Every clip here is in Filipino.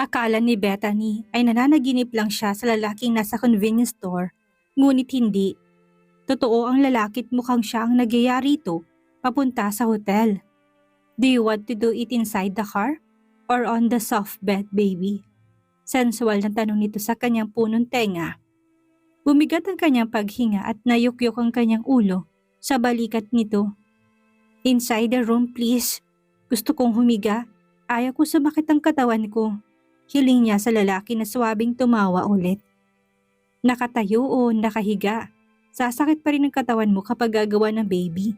Akala ni Bethany ay nananaginip lang siya sa lalaking nasa convenience store, ngunit hindi. Totoo ang lalaki't mukhang siya ang nagyaya rito, papunta sa hotel. Do you want to do it inside the car? Or on the soft bed, baby? Sensual na tanong nito sa kanyang punong tenga. Bumigat ang kanyang paghinga at nayukyok ang kanyang ulo sa balikat nito. Inside the room, please. Gusto kong humiga. Ayaw ko sumakit ang katawan ko. Hiling niya sa lalaki na swabing tumawa ulit. Nakatayo o nakahiga, sasakit pa rin ang katawan mo kapag gagawa ng baby.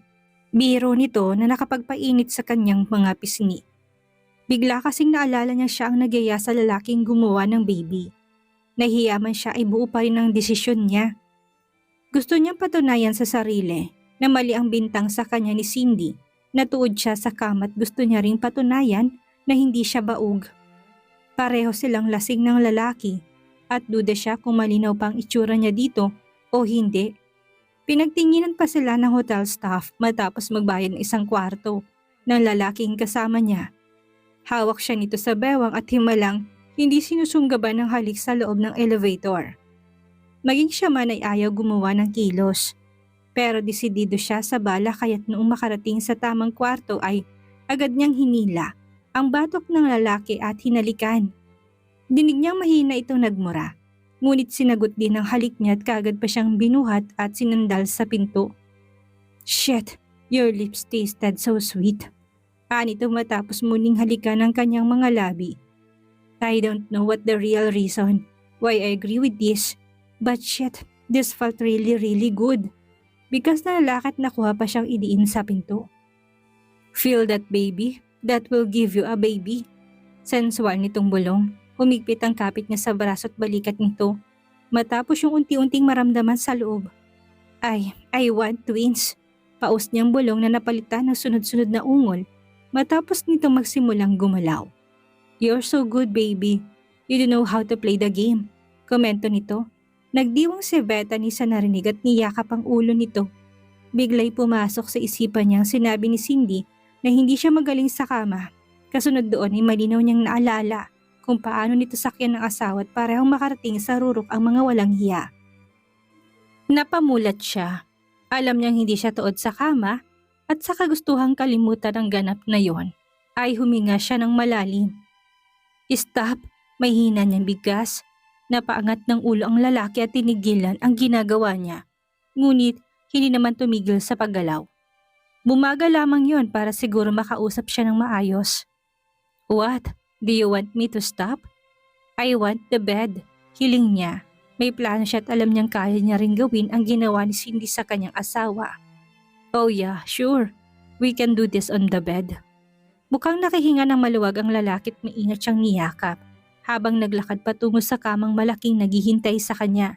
Biro nito na nakapagpainit sa kanyang mga pisngi. Bigla kasing naalala niya siya ang nagyaya sa lalaking gumawa ng baby. Nahiya man siya ay buo pa rin ang desisyon niya. Gusto niyang patunayan sa sarili na mali ang bintang sa kanya ni Cindy. Natuod siya sa kama at gusto niya ring patunayan na hindi siya baog. Pareho silang lasing ng lalaki at duda siya kung malinaw pa ang itsura niya dito o hindi. Pinagtinginan pa sila ng hotel staff matapos magbayad ng isang kwarto ng lalaking kasama niya. Hawak siya nito sa bewang at himalang hindi sinusunggaban ng halik sa loob ng elevator. Maging siya man ay ayaw gumawa ng kilos. Pero desidido siya sa bala kaya't noong makarating sa tamang kwarto ay agad niyang hinila ang batok ng lalaki at hinalikan. Dinig niyang mahina itong nagmura, ngunit sinagot din ng halik niya at kaagad pa siyang binuhat at sinandal sa pinto. Shit, your lips tasted so sweet. Anito matapos muling halikan ng kanyang mga labi. I don't know what the real reason why I agree with this, but shit, this felt really good. Because nalalaki at nakuha pa siyang idiin sa pinto. Feel that baby? That will give you a baby. Sensual nitong bulong. Humigpit ang kapit niya sa braso at balikat nito. Matapos yung unti-unting maramdaman sa loob. I want twins. Paus niyang bulong na napalitan ng sunod-sunod na ungol. Matapos nito magsimulang gumalaw. You're so good, baby. You don't know how to play the game. Komento nito. Nagdiwang si Bethany sa narinig at niyakap ang ulo nito. Bigla'y pumasok sa isipan niyang sinabi ni Cindy na hindi siya magaling sa kama. Kasunod doon ay malinaw niyang naalala kung paano nito sakyan ng asawa at parehong makarating sa rurok ang mga walang hiya. Napamulat siya. Alam niyang hindi siya tuod sa kama at sa kagustuhang kalimutan ang ganap na yon ay huminga siya ng malalim. Stop! May hina niyang bigas. Napaangat ng ulo ang lalaki at tinigilan ang ginagawa niya. Ngunit hindi naman tumigil sa paggalaw. Bumaga lamang yon para siguro makausap siya ng maayos. What? Do you want me to stop? I want the bed. Hiling niya. May plano siya at alam niyang kaya niya ring gawin ang ginawa ni Cindy sa kanyang asawa. Oh yeah, sure. We can do this on the bed. Mukhang nakahinga ng maluwag ang lalaki at maingat siyang niyakap habang naglakad patungo sa kamang malaking naghihintay sa kanya.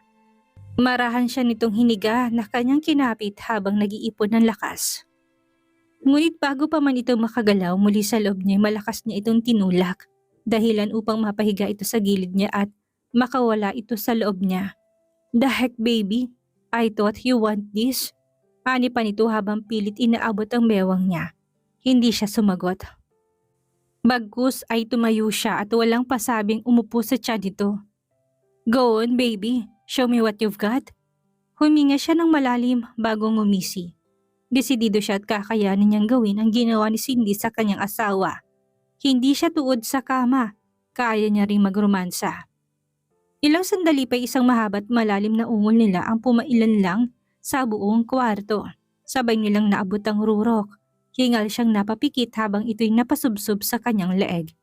Marahan siya nitong hiniga na kanyang kinapit habang nag-iipon ng lakas. Ngunit bago pa man ito makagalaw muli sa loob niya, malakas niya itong tinulak, dahilan upang mapahiga ito sa gilid niya at makawala ito sa loob niya. The heck, baby? I thought you want this. Ani pa nito habang pilit inaabot ang bewang niya. Hindi siya sumagot. Bagkus ay tumayo siya at walang pasabing umupo sa tiyan nito. Go on, baby. Show me what you've got. Huminga siya ng malalim bago ngumisi. Desidido siya at kakayanin niyang gawin ang ginawa ni Cindy sa kanyang asawa. Hindi siya tuod sa kama. Kaya niya ring magromansa. Ilang sandali pa isang mahaba at malalim na ungol nila ang pumailan lang sa buong kwarto. Sabay nilang naabot ang rurok. Hingal siyang napapikit habang ito'y napasubsob sa kanyang leeg.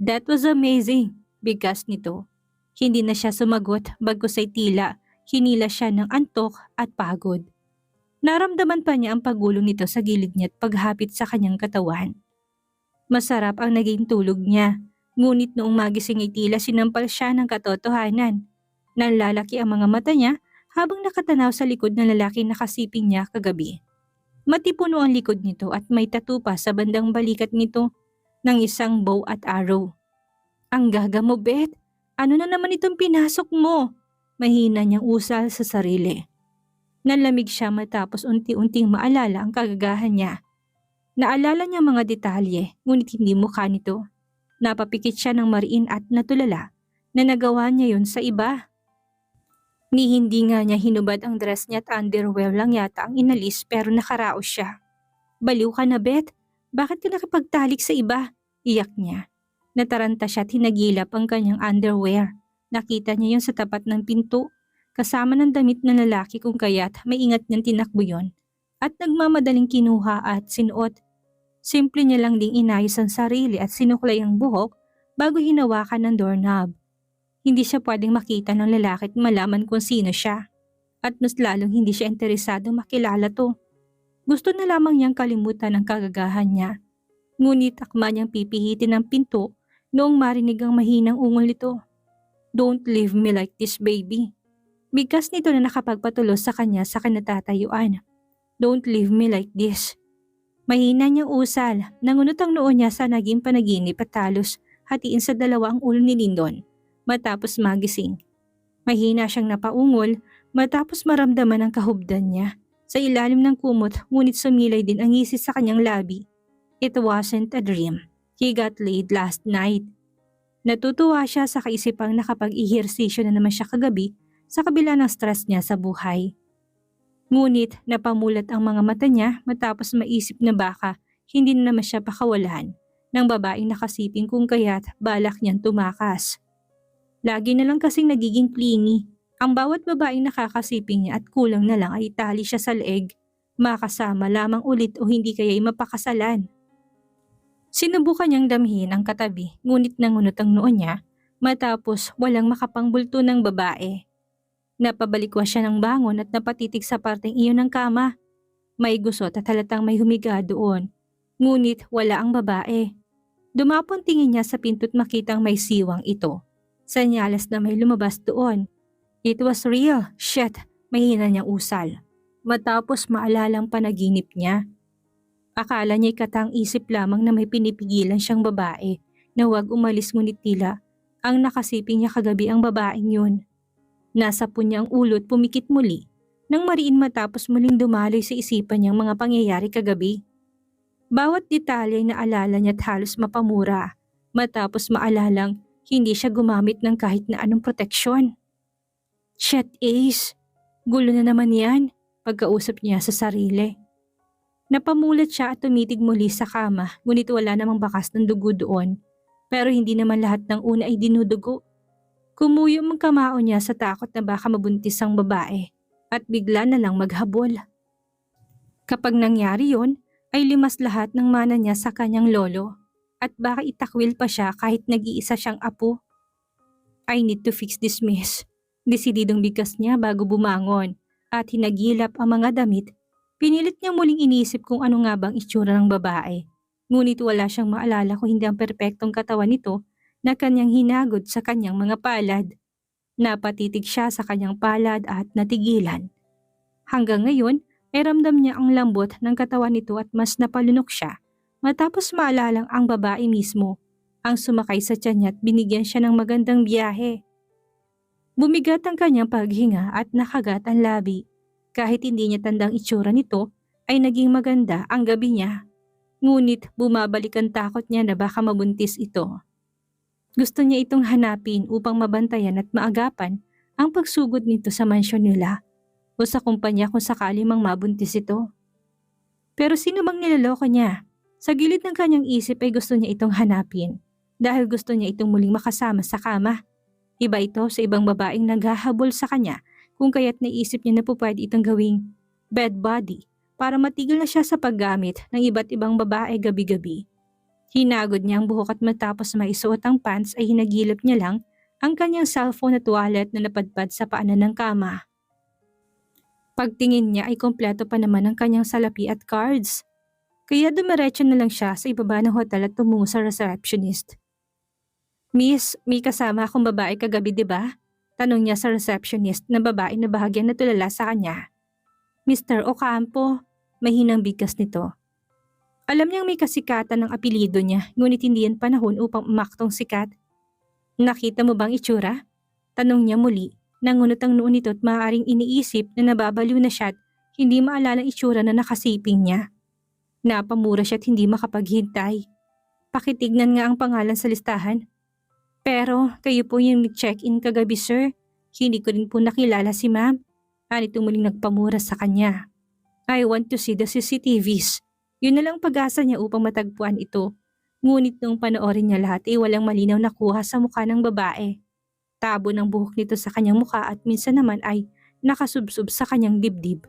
That was amazing. Bigas nito. Hindi na siya sumagot bagkus ay tila hinila siya ng antok at pagod. Naramdaman pa niya ang pagulong nito sa gilid niya at paghapit sa kanyang katawan. Masarap ang naging tulog niya, ngunit noong magising ay tila sinampal siya ng katotohanan. Nanlalaki ang mga mata niya habang nakatanaw sa likod ng lalaki na kasiping niya kagabi. Matipuno ang likod nito at may tattoo pa sa bandang balikat nito ng isang bow at arrow. Ang gaga mo, Beth! Ano na naman itong pinasok mo? Mahina niyang usal sa sarili. Nanlamig siya matapos unti-unting maalala ang kagagahan niya. Naalala niya mga detalye, ngunit hindi mukha nito. Napapikit siya ng mariin at natulala na nagawa niya yun sa iba. Ni hindi nga niya hinubad ang dress niya at underwear lang yata ang inalis pero nakaraos siya. Baliw ka na, Beth. Bakit ka nakipagtalik sa iba? Iyak niya. Nataranta siya at hinagilap ang kanyang underwear. Nakita niya yun sa tapat ng pinto. Kasama ng damit ng lalaki kung kaya't maingat niyang tinakbo yun. At nagmamadaling kinuha at sinuot. Simple niya lang ding inayos ang sarili at sinuklay ang buhok bago hinawakan ng doorknob. Hindi siya pwedeng makita ng lalaki at malaman kung sino siya. At mas lalong hindi siya interesado makilala to. Gusto na lamang niyang kalimutan ang kagagahan niya. Ngunit akma niyang pipihitin ang pinto noong marinig ang mahinang ungol nito. Don't leave me like this, baby. Bigkas nito na nakapagpatulos sa kanya sa kinatatayuan. Don't leave me like this. Mahina niyang usal, nangunot ang noo niya sa naging panaginip at talos hatiin sa dalawa ang ulo ni Lyndon matapos magising. Mahina siyang napaungol matapos maramdaman ang kahubdan niya. Sa ilalim ng kumot ngunit sumilay din ang ngisi sa kanyang labi. It wasn't a dream. He got laid last night. Natutuwa siya sa kaisipang nakapag-ehersisyo na naman siya kagabi sa kabila ng stress niya sa buhay. Ngunit napamulat ang mga mata niya matapos maisip na baka hindi na naman siya pakawalan ng babaeng nakasiping kung kaya't balak niyang tumakas. Lagi na lang kasing nagiging clingy. Ang bawat babaeng nakakasiping niya at kulang na lang ay itali siya sa leeg, makasama lamang ulit o hindi kaya'y mapakasalan. Sinubukan niyang damhin ang katabi ngunit nangunot ang noo niya matapos walang makapangbulto ng babae. Napabalikwas siya ng bangon at napatitig sa parteng iyon ng kama. May gusot at halatang may humiga doon, ngunit wala ang babae. Dumapon tingin niya sa pinto't makitang may siwang ito. Senyales na may lumabas doon. It was real. Shit, mahina niyang usal. Matapos maalalang panaginip niya. Akala niya'y katang isip lamang na may pinipigilan siyang babae na huwag umalis ngunit tila ang nakasiping niya kagabi ang babaeng yun. Nasapon niya ang ulo at pumikit muli nang mariin matapos muling dumaloy sa isipan niyang mga pangyayari kagabi. Bawat detalye ay naalala niya at halos mapamura matapos maalalang hindi siya gumamit ng kahit na anong proteksyon. Shit, Ace. Gulo na naman yan, pagkausap niya sa sarili. Napamulat siya at tumitig muli sa kama ngunit wala namang bakas ng dugo doon. Pero hindi naman lahat ng una ay dinudugo. Kumuyo ang kamao niya sa takot na baka mabuntis ang babae at bigla na lang maghabol. Kapag nangyari yon, ay limas lahat ng mana niya sa kanyang lolo at baka itakwil pa siya kahit nag-iisa siyang apo. I need to fix this mess. Desididong bigkas niya bago bumangon at hinagilap ang mga damit. Pinilit niya muling inisip kung ano nga bang itsura ng babae. Ngunit wala siyang maalala kung hindi ang perpektong katawan nito na kanyang hinagod sa kanyang mga palad. Napatitig siya sa kanyang palad at natigilan. Hanggang ngayon ay ramdam niya ang lambot ng katawan nito at mas napalunok siya matapos maalalang ang babae mismo ang sumakay sa tiyan niya at binigyan siya ng magandang biyahe. Bumigat ang kanyang paghinga at nakagat ang labi. Kahit hindi niya tandang itsura nito, ay naging maganda ang gabi niya. Ngunit bumabalik ang takot niya na baka mabuntis ito. Gusto niya itong hanapin upang mabantayan at maagapan ang pagsugod nito sa mansyon nila o sa kumpanya kung sakali mang mabuntis ito. Pero sino bang niloloko niya? Sa gilid ng kanyang isip ay gusto niya itong hanapin dahil gusto niya itong muling makasama sa kama. Iba ito sa ibang babaeng naghahabol sa kanya kung kaya't naisip niya na po pwede itong gawing bed body para matigil na siya sa paggamit ng iba't ibang babae gabi-gabi. Hinagod niya ang buhok at matapos maisuot ang pants ay hinagilap niya lang ang kanyang cellphone at wallet na napadpad sa paanan ng kama. Pagtingin niya ay kompleto pa naman ang kanyang salapi at cards. Kaya dumiretso na lang siya sa ibaba ng hotel at tumungo sa receptionist. Miss, may kasama akong babae kagabi, di ba? Tanong niya sa receptionist na babae na bahagyang natulala sa kanya. Mr. Ocampo, mahinang bigkas nito. Alam niyang may kasikatan ng apelyido niya, ngunit hindi yan panahon upang umaktong sikat. Nakita mo bang itsura? Tanong niya muli, nangunot ang noon nito at maaaring iniisip na nababaliw na siya at hindi maalala ang itsura na nakasiping niya. Napamura siya at hindi makapaghintay. Pakitignan nga ang pangalan sa listahan. Pero kayo po yung check-in kagabi sir. Hindi ko rin po nakilala si ma'am. Anito muling nagpamura sa kanya. I want to see the CCTVs. Yun na lang pag-asa niya upang matagpuan ito. Ngunit nung panoorin niya lahat ay walang malinaw na kuha sa mukha ng babae. Tabo ng buhok nito sa kanyang mukha at minsan naman ay nakasubsob sa kanyang dibdib.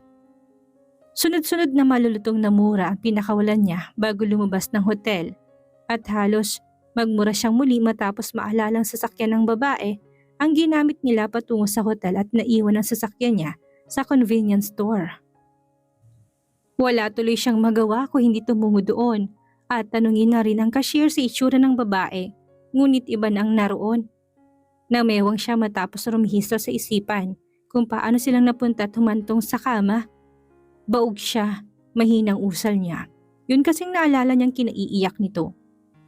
Sunod-sunod na malulutong na mura ang pinakawalan niya bago lumabas ng hotel at halos magmura siyang muli matapos maalalang sasakyan ng babae ang ginamit nila patungo sa hotel at naiwan ang sasakyan niya sa convenience store. Wala tuloy siyang magawa kung hindi tumungo doon at tanungin na rin ang cashier sa itsura ng babae, ngunit iba na ang naroon. Namewang siya matapos rumihisa sa isipan kung paano silang napunta at humantong sa kama. Baog siya, mahinang usal niya. Yun kasing naalala niyang kinaiiyak nito.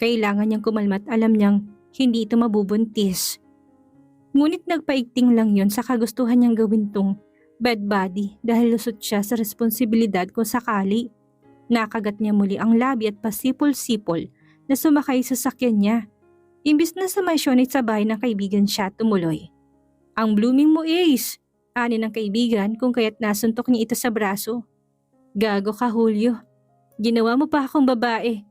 Kailangan niyang kumalma at alam niyang hindi ito mabubuntis. Ngunit nagpaigting lang yun sa kagustuhan niyang gawin tong bed body dahil lusot siya sa responsibilidad kung sakali. Nakagat niya muli ang labi at pasipol-sipol na sumakay sa sakyan niya. Imbis na sa mansyon ay sa bahay ng kaibigan siya tumuloy. Ang blooming mo Ace, ani ng kaibigan kung kaya't nasuntok niya ito sa braso. Gago ka Julio, ginawa mo pa akong babae.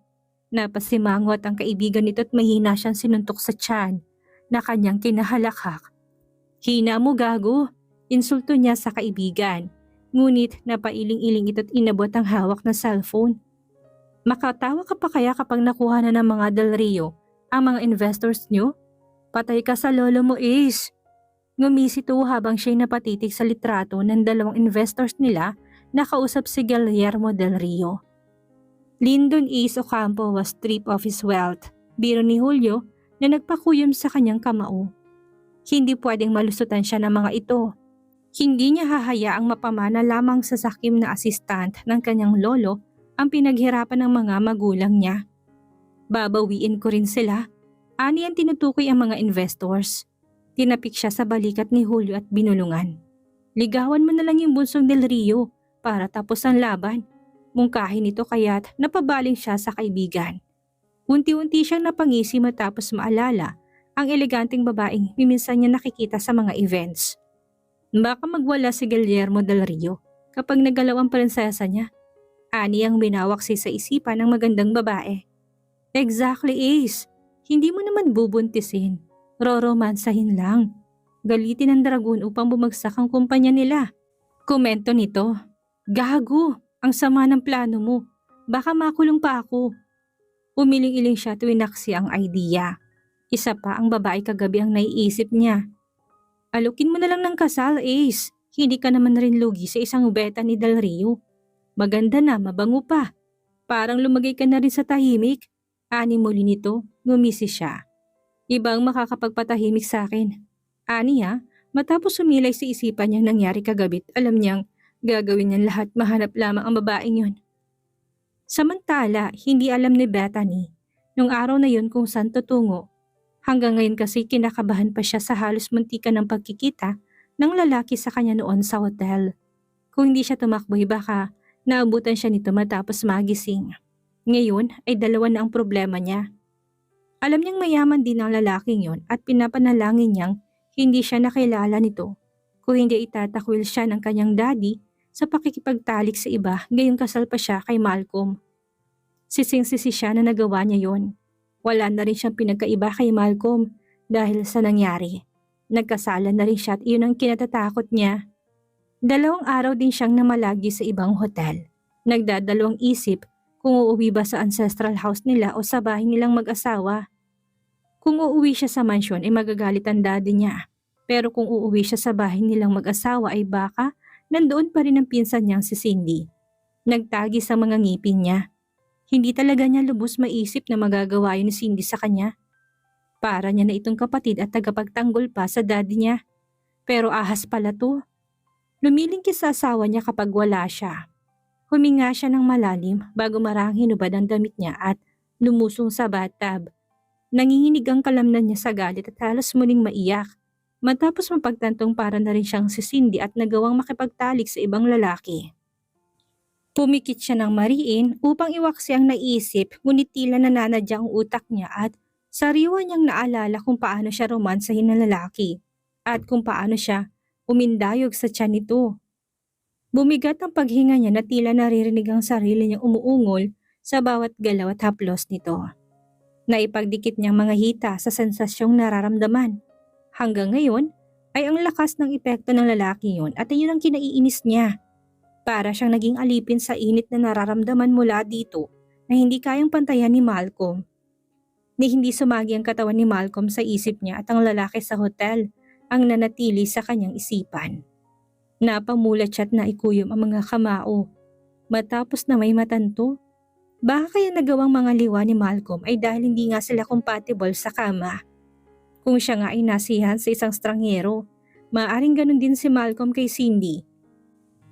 Napasimangot ang kaibigan nito at mahina siyang sinuntok sa tiyan na kanyang kinahalakhak. Hina mo gago, insulto niya sa kaibigan. Ngunit napailing-iling ito at inabot ang hawak na cellphone. Makatawa ka pa kaya kapag nakuha na ng mga Del Rio ang mga investors niyo? Patay ka sa lolo mo Ace. Ngumisi ito habang siya'y napatitig sa litrato ng dalawang investors nila na kausap si Guillermo Del Rio. Lyndon Ace Ocampo was stripped of his wealth, biro ni Julio na nagpakuyom sa kanyang kamao. Hindi pwedeng malusutan siya ng mga ito. Hindi niya hahayaang mapamana lamang sa sakim na assistant ng kanyang lolo ang pinaghirapan ng mga magulang niya. Babawiin ko rin sila, ani ang tinutukoy ang mga investors. Tinapik siya sa balikat ni Julio at binulungan. Ligawan mo na lang yung bunsong Del Rio para tapos ang laban. Mungkahin ito kaya't napabaling siya sa kaibigan. Unti-unti siyang napangisi matapos maalala ang eleganteng babaeng minsan niya nakikita sa mga events. Baka magwala si Guillermo Del Rio kapag nagalaw ang prinsesa niya. Ani ang binawaksi sa isipan ng magandang babae. Exactly Ace, hindi mo naman bubuntisin. Roromansahin lang. Galitin ng dragon upang bumagsak ang kumpanya nila. Komento nito. Gago, ang sama ng plano mo. Baka makulong pa ako. Umiling-iling siya tuwing naksi ang idea. Isa pa ang babae kagabi ang naiisip niya. Alukin mo na lang ng kasal, Ace. Hindi ka naman rin lugi sa isang beta ni Del Rio. Maganda na, mabango pa. Parang lumagay ka na rin sa tahimik. Ani muli nito, ngumisi siya. Ibang makakapagpatahimik sa akin. Ani ha, matapos sumilay sa isipan niyang nangyari kagabit, alam niyang gagawin niyang lahat mahanap lamang ang babaeng yun. Samantala, hindi alam ni Bethany nung araw na yun kung saan tutungo. Hanggang ngayon kasi kinakabahan pa siya sa halos muntikan ng pagkikita ng lalaki sa kanya noon sa hotel. Kung hindi siya tumakboy baka naabutan siya nito matapos magising. Ngayon ay dalawa na ang problema niya. Alam niyang mayaman din ang lalaking yon at pinapanalangin niyang hindi siya nakilala nito. Kung hindi itatakwil siya ng kanyang daddy sa pakikipagtalik sa iba gayong kasal pa siya kay Malcolm. Sising-sisi siya na nagawa niya yon. Wala na rin siyang pinagkaiba kay Malcolm dahil sa nangyari. Nagkasala na rin siya at iyon ang kinatatakot niya. 2 araw din siyang namalagi sa ibang hotel. Nagdadalawang isip kung uuwi ba sa ancestral house nila o sa bahay nilang mag-asawa. Kung uuwi siya sa mansyon ay magagalit ang daddy niya. Pero kung uuwi siya sa bahay nilang mag-asawa ay baka nandoon pa rin ang pinsan niyang si Cindy. Nagtagi sa mga ngipin niya. Hindi talaga niya lubos maisip na magagawa yun ni Cindy sa kanya. Para niya na itong kapatid at tagapagtanggol pa sa daddy niya. Pero ahas pala to. Lumilingkis sa asawa niya kapag wala siya. Huminga siya ng malalim bago marang hinubad ang damit niya at lumusong sa bathtub. Nanginginig ang kalamnan niya sa galit at halos muling maiyak. Matapos mapagtantong para na rin siyang si Cindy at nagawang makipagtalik sa ibang lalaki. Pumikit siya ng mariin upang iwaksi ang naisip, ngunit tila nananadya ang utak niya at sariwa niyang naalala kung paano siya romansahin ng lalaki at kung paano siya umindayog sa tiyan nito. Bumigat ang paghinga niya na tila naririnig ang sarili niyang umuungol sa bawat galaw at haplos nito. Naipagdikit niyang mga hita sa sensasyong nararamdaman. Hanggang ngayon ay ang lakas ng epekto ng lalaki yon at iyon ang kinaiinis niya. Para siyang naging alipin sa init na nararamdaman mula dito na hindi kayang pantayan ni Malcolm. Ni hindi sumagi ang katawan ni Malcolm sa isip niya at ang lalaki sa hotel ang nanatili sa kanyang isipan. Napamulat siya at naikuyom ang mga kamao. Matapos na may matanto, baka kaya nagawang mga liwa ni Malcolm ay dahil hindi nga sila compatible sa kama. Kung siya nga ay nasihan sa isang strangyero, maaaring ganun din si Malcolm kay Cindy.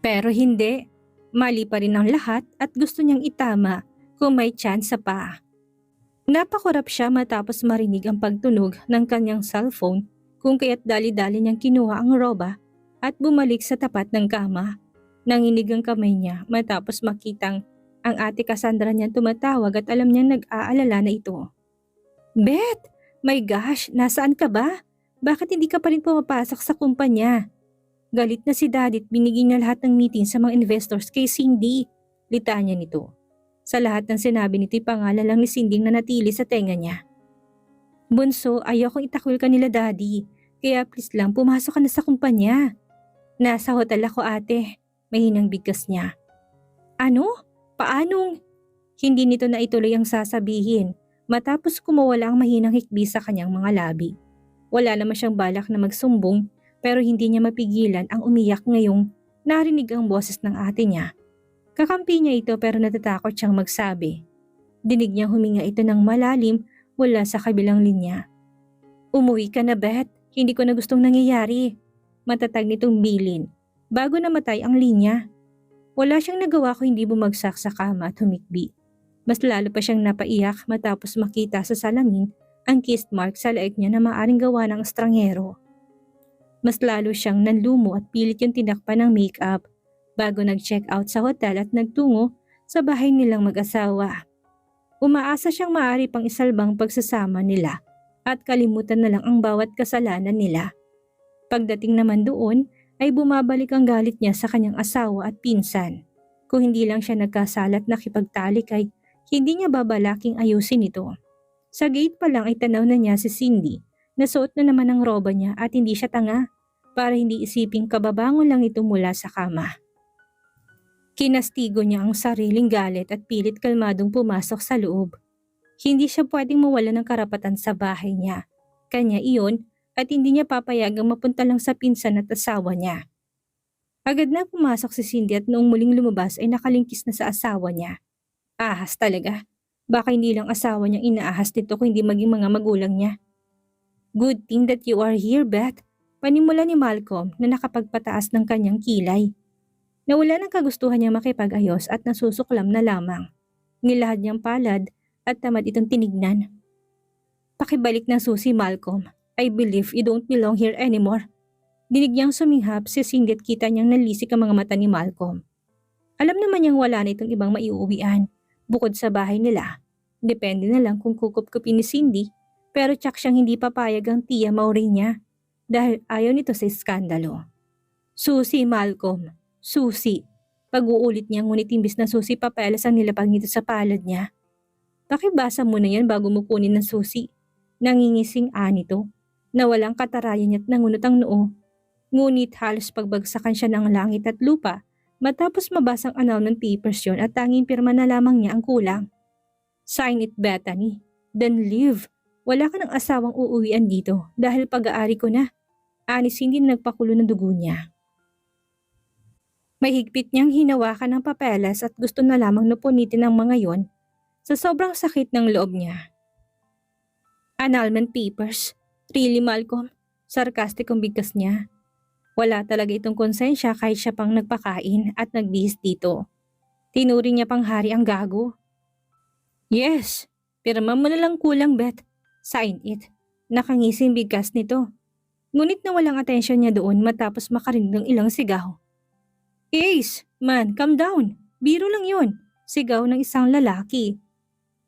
Pero hindi, mali pa rin ang lahat at gusto niyang itama kung may tsansa pa. Napakurap siya matapos marinig ang pagtunog ng kanyang cellphone kung kaya't dali-dali niyang kinuha ang roba at bumalik sa tapat ng kama. Nanginig ang kamay niya matapos makitang ang ate Cassandra niya tumatawag at alam niyang nag-aalala na ito. Beth! My gosh! Nasaan ka ba? Bakit hindi ka pa rin pumapasok sa kumpanya? Galit na si Daddy at binigyan niya lahat ng meeting sa mga investors kay Cindy. Litanya nito. Sa lahat ng sinabi nito'y pangalan lang ni Cindy na natili sa tenga niya. Bunso, ayokong itakwil ka nila Daddy. Kaya please lang pumasok ka na sa kumpanya. Nasa hotel ako ate. Mahinang bigkas niya. Ano? Paanong? Hindi nito na ituloy ang sasabihin matapos kumawala ang mahinang hikbi sa kanyang mga labi. Wala naman siyang balak na magsumbong pero hindi niya mapigilan ang umiyak ngayong narinig ang boses ng ate niya. Kakampi niya ito pero natatakot siyang magsabi. Dinig niyang huminga ito ng malalim mula sa kabilang linya. Umuwi ka na Beth, hindi ko na gustong nangyayari. Matatag nitong bilin bago namatay ang linya. Wala siyang nagawa kung hindi bumagsak sa kama at humikbi. Mas lalo pa siyang napaiyak matapos makita sa salamin ang kiss mark sa leeg niya na maaring gawa ng estranghero. Mas lalo siyang nanlumo at pilit yung tinakpan ng make-up bago nag-check out sa hotel at nagtungo sa bahay nilang mag-asawa. Umaasa siyang maaari pang isalbang pagsasama nila at kalimutan na lang ang bawat kasalanan nila. Pagdating naman doon ay bumabalik ang galit niya sa kanyang asawa at pinsan. Kung hindi lang siya nagkasalat na nakipagtalik ay hindi niya babalaking ayusin ito. Sa gate pa lang ay tanaw na niya si Cindy na suot na naman ang roba niya at hindi siya tanga para hindi isiping kababangon lang ito mula sa kama. Kinastigo niya ang sariling galit at pilit kalmadong pumasok sa loob. Hindi siya pwedeng mawala ng karapatan sa bahay niya. Kanya iyon at hindi niya papayagang mapunta lang sa pinsan at asawa niya. Agad na pumasok si Cindy at noong muling lumabas ay nakalingkis na sa asawa niya. Ahas talaga. Baka hindi lang asawa niyang inaahas nito kung hindi maging mga magulang niya. Good thing that you are here, Beth. Panimula ni Malcolm na nakapagpataas ng kanyang kilay. Nawala ng kagustuhan niya makipag-ayos at nasusuklam na lamang. Nilahad niyang palad at tamad itong tinignan. Pakibalik ng susi, Malcolm. I believe you don't belong here anymore. Dinig niyang suminghap si Cindy at kita niyang nalisik ang mga mata ni Malcolm. Alam naman niyang wala na itong ibang maiuwian bukod sa bahay nila. Depende na lang kung kukup-kupin ni Cindy pero tsak siyang hindi papayag ang tiya Maureen niya dahil ayaw nito sa iskandalo. Susi, Malcolm. Susi. Pag-uulit niya ngunit imbis na susi papeles ang nilapag nito sa palad niya. Pakibasa mo na yan bago mo kunin ng susi. Nangingising nito na walang katarayan niya at nangunot ang noo. Ngunit halos pagbagsakan siya ng langit at lupa matapos mabasang annulment papers yun at tanging pirma na lamang niya ang kulang. Sign it, Bethany. Then leave. Wala ka ng asawang uuwian dito dahil pag-aari ko na. Anis hindi na nagpakulo ng dugo niya. May higpit niyang hinawakan ng papeles at gusto na lamang napunitin ng mga yon sa sobrang sakit ng loob niya. Annulment papers. Really, Malcolm? Sarcastic ang bigkas niya. Wala talaga itong konsensya kahit siya pang nagpakain at nagbihis dito. Tinuring niya pang hari ang gago. Yes, pirma mo na lang kulang, Beth. Sign it. Nakangising bigkas nito. Ngunit nawalang atensyon niya doon matapos makarinig ng ilang sigaw. Ace, man, calm down. Biro lang yun, sigaw ng isang lalaki.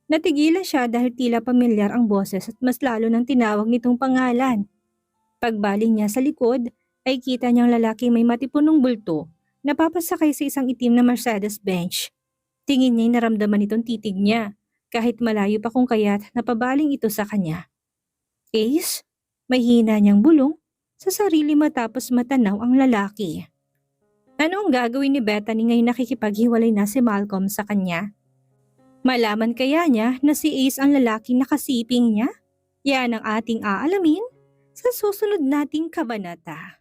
Natigilan siya dahil tila pamilyar ang boses at mas lalo nang tinawag nitong pangalan. Pagbaling niya sa likod, ay kita niyang lalaki may matipunong bulto na papasakay sa isang itim na Mercedes-Benz. Tingin niya'y naramdaman itong titig niya, kahit malayo pa kung kaya't napabaling ito sa kanya. Ace, may hina niyang bulong sa sarili matapos matanaw ang lalaki. Ano ang gagawin ni Bethany ngayong nakikipaghiwalay na si Malcolm sa kanya? Malaman kaya niya na si Ace ang lalaking nakasiping niya? Yan ang ating aalamin sa susunod nating kabanata.